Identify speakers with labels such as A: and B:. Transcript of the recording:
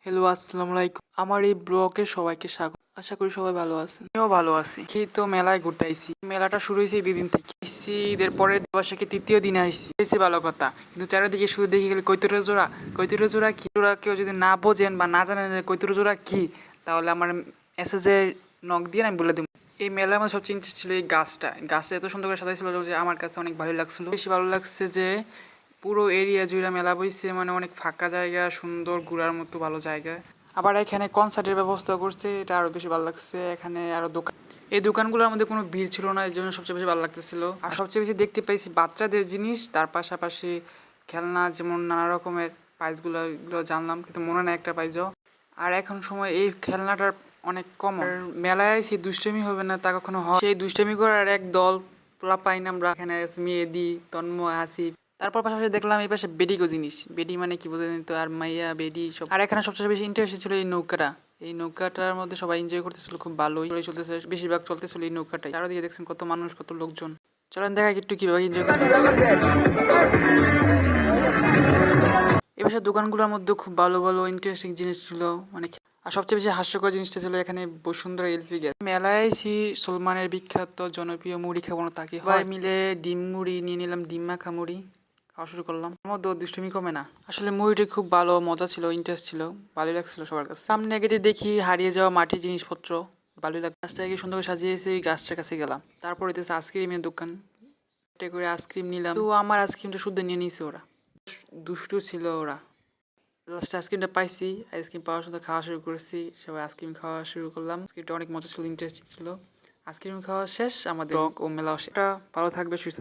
A: Hello, আসসালামু আলাইকুম। আমার এই ব্লগে সবাইকে স্বাগত। আশা করি সবাই ভালো আছেন। আমিও ভালো আছি। এই তো মেলায় ঘুরতে আইছি। মেলাটা শুরু হয়েছে এই 2 দিন থেকে। আইসি ঈদের পরের বৈশাখে 3য় দিনে আইসি। এসে ভালো কথা। কিন্তু চারিদিকে শুধু দেখে গেলে কৈতরের জোড়া। কৈতরের জোড়া কি? জোড়া কেউ যদি না বোঝেন বা না জানেন যে কৈতরের জোড়া কি, তাহলে আমার মেসেজে নক দিয়ে আমি বলে দিব। এই মেলার আমার সবচেয়ে ইন্টারেস্ট ছিল এই গাছটা। গাছটা এত সুন্দর করে সাজাইছিল যে আমার কাছে অনেক ভালো লাগছিল। বেশি ভালো লাগছে যে পুরো এরিয়া জুড়ে মেলা বইছে, মানে অনেক ফাঁকা জায়গা, সুন্দর ঘোরার মতো ভালো জায়গা। আবার এখানে কনসার্টের ব্যবস্থা করছে, এটা আরো বেশি ভালো লাগছে। এখানে আরো দোকান, এই দোকানগুলোর মধ্যে কোনো ভিড় ছিল না, এই জন্য সবচেয়ে বেশি ভালো লাগতেছিল। আর সবচেয়ে বেশি দেখতে পাইছি বাচ্চাদের জিনিস, তার পাশাপাশি খেলনা, যেমন নানা রকমের প্রাইজগুলো এগুলো জানলাম, কিন্তু মনে নেই একটা প্রাইজও। আর এখন সময় এই খেলনাটার অনেক কম। আর মেলায় সেই দুষ্টামি হবে না তা কখনো হয়? সেই দুষ্টামি করার এক দল পোলা পাইন আমরা এখানে। মেহেদি, তন্ময়, আসিফ। তারপর পাশাপাশি দেখলাম এই পাশে বেডিগো জিনিস। বেডি মানে কি বোঝা যেত, আর মাইয়া বেডি সব। আর এখানে সবচেয়ে বেশি ইন্টারেস্ট ছিল এই নৌকাটা। এই নৌকাটার মধ্যে সবাই এনজয় করতেছিল, খুব ভালোই চলতেছে। বেশিরভাগ চলতেছিল এই নৌকাটাই। চারদিকে দেখছেন কত মানুষ, কত লোকজন। চলেন দেখা একটু কিভাবে এনজয় করতে। এই পাশে দোকানগুলোর মধ্যে খুব ভালো ভালো ইন্টারেস্টিং জিনিস ছিল, মানে। আর সবচেয়ে বেশি হাস্যকর জিনিসটা ছিল এখানে বসুন্ধরা এলপি গ্যাস। মেলায় আইছি সলমানের বিখ্যাত জনপ্রিয় মুড়ি খাবো না তাকে, সবাই মিলে ডিম মুড়ি নিয়ে নিলাম, ডিম মাখা মুড়ি খাওয়া শুরু করলাম। আমার মধ্যে দুষ্টুমি কমে না। আসলে মুড়িটি খুব ভালো মজা ছিল, ইন্টারেস্ট ছিল, ভালোই লাগছিল সবার কাছে। সামনে গেটে দেখি হারিয়ে যাওয়া মাটির জিনিসপত্র, ভালোই লাগে। গাছটাকে সুন্দর করে সাজিয়েছে, ওই গাছটার কাছে গেলাম। তারপর হইতেছে আইসক্রিমের দোকান। একটা করে আইসক্রিম নিলাম, তো আমার আইসক্রিমটা শুদ্ধ নিয়ে নিয়েছে ওরা। দুষ্টু ছিল ওরা। লাস্টে আইসক্রিমটা পাইছি, আইসক্রিম পাওয়ার সাথে খাওয়া শুরু করেছি, সবাই আইসক্রিম খাওয়া শুরু করলাম। আইসক্রিমটা অনেক মজা ছিল, ইন্টারেস্টিং ছিল। আইসক্রিম খাওয়া শেষ, আমাদের ব্লগ ও মেলাও শেষ। ভালো থাকবে, সুস্থ থাকবে।